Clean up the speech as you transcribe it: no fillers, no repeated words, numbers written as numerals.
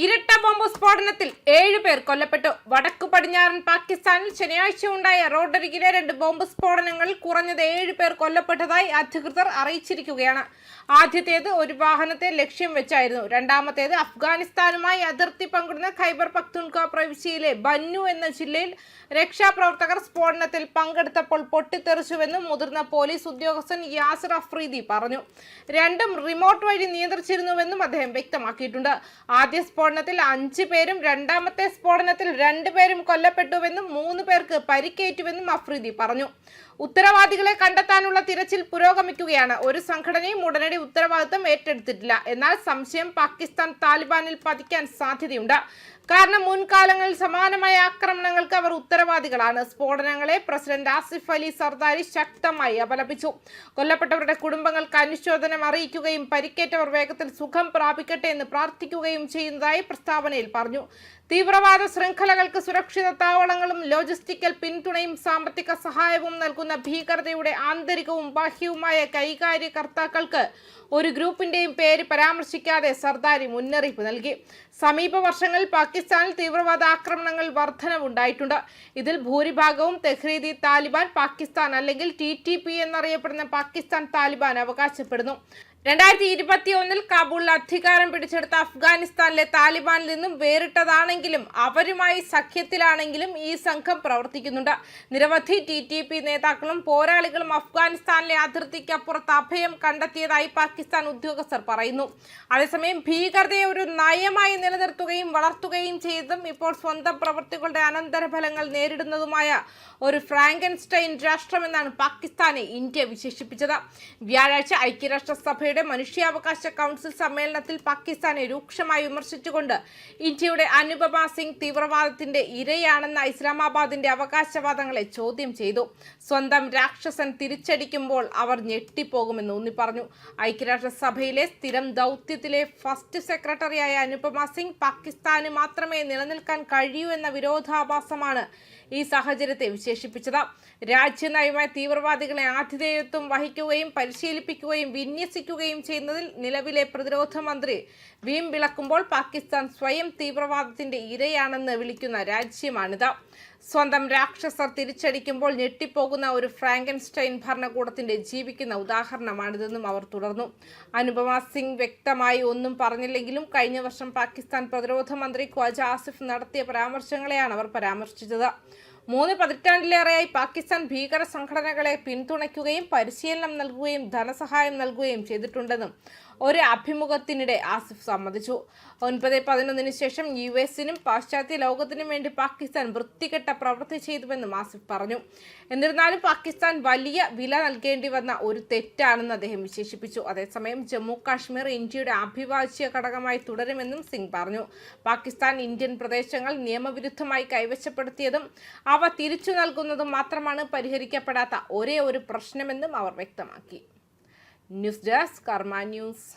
ഇരട്ട ബോംബ് സ്ഫോടനത്തിൽ 7 പേർ കൊല്ലപ്പെട്ടു. വടക്കു പടിഞ്ഞാറൻ പാകിസ്ഥാനിൽ ശനിയാഴ്ച ഉണ്ടായ റോഡരികിലെ 2 ബോംബ് സ്ഫോടനങ്ങളിൽ കുറഞ്ഞത് 7 പേർ കൊല്ലപ്പെട്ടതായി അധികൃതർ അറിയിച്ചിരിക്കുകയാണ്. ആദ്യത്തേത് ഒരു വാഹനത്തെ ലക്ഷ്യം വെച്ചായിരുന്നു. രണ്ടാമത്തേത് അഫ്ഗാനിസ്ഥാനുമായി അതിർത്തി പങ്കിടുന്ന ഖൈബർ പഖ്തൂൺഖ്വ പ്രവിശ്യയിലെ ബന്നു എന്ന ജില്ലയിൽ രക്ഷാപ്രവർത്തകർ സ്ഫോടനത്തിൽ പങ്കെടുത്തപ്പോൾ പൊട്ടിത്തെറിച്ചുവെന്നും മുതിർന്ന പോലീസ് ഉദ്യോഗസ്ഥൻ യാസിർ അഫ്രീദി പറഞ്ഞു. രണ്ടും റിമോട്ട് വഴി നിയന്ത്രിച്ചിരുന്നുവെന്നും അദ്ദേഹം വ്യക്തമാക്കിയിട്ടുണ്ട്. ആദ്യ സ്ഫോടനത്തിൽ 5 പേരും രണ്ടാമത്തെ സ്ഫോടനത്തിൽ 2 പേരും കൊല്ലപ്പെട്ടുവെന്നും 3 പേർക്ക് പരിക്കേറ്റുവെന്നും അഫ്രീദി പറഞ്ഞു. ഉത്തരവാദികളെ കണ്ടെത്താനുള്ള തിരച്ചിൽ പുരോഗമിക്കുകയാണ്. ഒരു സംഘടനയും ഉടനടി ഉത്തരവാദിത്തം ഏറ്റെടുത്തിട്ടില്ല. എന്നാൽ സംശയം പാകിസ്ഥാൻ താലിബാനിൽ പതിക്കാൻ സാധ്യതയുണ്ട്. കാരണം മുൻകാലങ്ങളിൽ സമാനമായ ആക്രമണങ്ങൾക്ക് അവർ ഉത്തരവാദികളാണ്. സ്ഫോടനങ്ങളെ പ്രസിഡന്റ് ആസിഫ് അലി സർദാരി ശക്തമായി അപലപിച്ചു. കൊല്ലപ്പെട്ടവരുടെ കുടുംബങ്ങൾക്ക് അനുശോചനം അറിയിക്കുകയും പരിക്കേറ്റവർ വേഗത്തിൽ സുഖം പ്രാപിക്കട്ടെ എന്ന് പ്രാർത്ഥിക്കുകയും ചെയ്യുന്നതായി പ്രസ്താവനയിൽ പറഞ്ഞു. തീവ്രവാദ ശൃംഖലകൾക്ക് സുരക്ഷിത താവളങ്ങളും ലോജിസ്റ്റിക്കൽ പിന്തുണയും സാമ്പത്തിക സഹായവും നൽകുന്ന ഭീകരതയുടെ ആന്തരികവും ബാഹ്യവുമായ കൈകാര്യകർത്താക്കൾക്ക് ഒരു ഗ്രൂപ്പിന്റെയും പേര് പരാമർശിക്കാതെ സർദാരി മുന്നറിയിപ്പ് നൽകി. സമീപ വർഷങ്ങളിൽ പാകിസ്ഥാനിൽ തീവ്രവാദ ആക്രമണങ്ങൾ വർധനവുണ്ടായിട്ടുണ്ട്. ഇതിൽ ഭൂരിഭാഗവും തെഹ്രീദി താലിബാൻ പാകിസ്ഥാൻ അല്ലെങ്കിൽ TTP എന്നറിയപ്പെടുന്ന പാകിസ്ഥാൻ താലിബാൻ അവകാശപ്പെടുന്നു. 2021 കാബൂളിൽ അധികാരം പിടിച്ചെടുത്ത അഫ്ഗാനിസ്ഥാനിലെ താലിബാനിൽ നിന്നും വേറിട്ടതാണെങ്കിലും അവരുമായി സഖ്യത്തിലാണെങ്കിലും ഈ സംഘം പ്രവർത്തിക്കുന്നുണ്ട്. നിരവധി TTP നേതാക്കളും പോരാളികളും അഫ്ഗാനിസ്ഥാനിലെ അതിർത്തിക്കപ്പുറത്ത് അഭയം കണ്ടെത്തിയതായി പാകിസ്ഥാൻ ഉദ്യോഗസ്ഥർ പറയുന്നു. അതേസമയം ഭീകരതയെ ഒരു നയമായി നിലനിർത്തുകയും വളർത്തുകയും ചെയ്തതും ഇപ്പോൾ സ്വന്തം പ്രവൃത്തികളുടെ അനന്തരഫലങ്ങൾ നേരിടുന്നതുമായ ഒരു ഫ്രാങ്കൻസ്റ്റൈൻ രാഷ്ട്രമെന്നാണ് പാകിസ്ഥാനെ ഇന്ത്യ വിശേഷിപ്പിച്ചത്. വ്യാഴാഴ്ച ഐക്യരാഷ്ട്രസഭ മനുഷ്യാവകാശ കൗൺസിൽ സമ്മേളനത്തിൽ പാകിസ്ഥാനെ രൂക്ഷമായി വിമർശിച്ചുകൊണ്ട് ഇന്ത്യയുടെ അനുപമ സിംഗ് തീവ്രവാദത്തിന്റെ ഇരയാണെന്ന ഇസ്ലാമാബാദിന്റെ അവകാശവാദങ്ങളെ ചോദ്യം ചെയ്തു. സ്വന്തം രാക്ഷസൻ തിരിച്ചടിക്കുമ്പോൾ അവർ ഞെട്ടിപ്പോകുമെന്ന് ഊന്നി പറഞ്ഞു. ഐക്യരാഷ്ട്രസഭയിലെ സ്ഥിരം ദൗത്യത്തിലെ ഫസ്റ്റ് സെക്രട്ടറിയായ അനുപമ സിംഗ് പാകിസ്ഥാന് മാത്രമേ നിലനിൽക്കാൻ കഴിയൂ എന്ന വിരോധാഭാസമാണ് ഈ സാഹചര്യത്തെ വിശേഷിപ്പിച്ചത്. രാജ്യനയമായ തീവ്രവാദികളെ ആതിഥേയത്വം വഹിക്കുകയും പരിശീലിപ്പിക്കുകയും വിന്യസിക്കുകയും ചെയ്യുന്നതിൽ നിലവിലെ പ്രതിരോധ മന്ത്രി വീം വിളക്കുമ്പോൾ പാകിസ്ഥാൻ സ്വയം തീവ്രവാദത്തിന്റെ ഇരയാണെന്ന് വിളിക്കുന്ന രാജ്യമാണിത്. സ്വന്തം രാക്ഷസർ തിരിച്ചടിക്കുമ്പോൾ ഞെട്ടിപ്പോകുന്ന ഒരു ഫ്രാങ്കൻസ്റ്റൈൻ ഭരണകൂടത്തിന്റെ ജീവിക്കുന്ന ഉദാഹരണമാണിതെന്നും അവർ തുടർന്നു. അനുപമ സിംഗ് വ്യക്തമായി ഒന്നും പറഞ്ഞില്ലെങ്കിലും കഴിഞ്ഞ വർഷം പാകിസ്ഥാൻ പ്രതിരോധ മന്ത്രി ഖ്വാജ ആസിഫ് നടത്തിയ പരാമർശങ്ങളെയാണ് അവർ പരാമർശിച്ചത്. 3 പതിറ്റാണ്ടിലേറെയായി പാകിസ്ഥാൻ ഭീകര സംഘടനകളെ പിന്തുണയ്ക്കുകയും പരിശീലനം നൽകുകയും ധനസഹായം നൽകുകയും ചെയ്തിട്ടുണ്ടെന്നും ഒരു അഭിമുഖത്തിനിടെ ആസിഫ് സമ്മതിച്ചു. 9/11 ശേഷം US-നും പാശ്ചാത്യ ലോകത്തിനും വേണ്ടി പാകിസ്ഥാൻ വൃത്തികെട്ട പ്രവൃത്തി ചെയ്തുവെന്നും ആസിഫ് പറഞ്ഞു. എന്നിരുന്നാലും പാകിസ്ഥാൻ വലിയ വില നൽകേണ്ടി വന്ന ഒരു തെറ്റാണെന്ന് അദ്ദേഹം വിശേഷിപ്പിച്ചു. അതേസമയം ജമ്മു കാശ്മീർ ഇന്ത്യയുടെ അവിഭാജ്യ ഘടകമായി തുടരുമെന്നും സിംഗ് പറഞ്ഞു. പാകിസ്ഥാൻ ഇന്ത്യൻ പ്രദേശങ്ങൾ നിയമവിരുദ്ധമായി കൈവശപ്പെടുത്തിയതും അവ തിരിച്ചു നൽകുന്നതും മാത്രമാണ് പരിഹരിക്കപ്പെടാത്ത ഒരേ ഒരു പ്രശ്നമെന്നും അവർ വ്യക്തമാക്കി. ന്യൂസ് ഡെസ്ക് കർമ്മ ന്യൂസ്.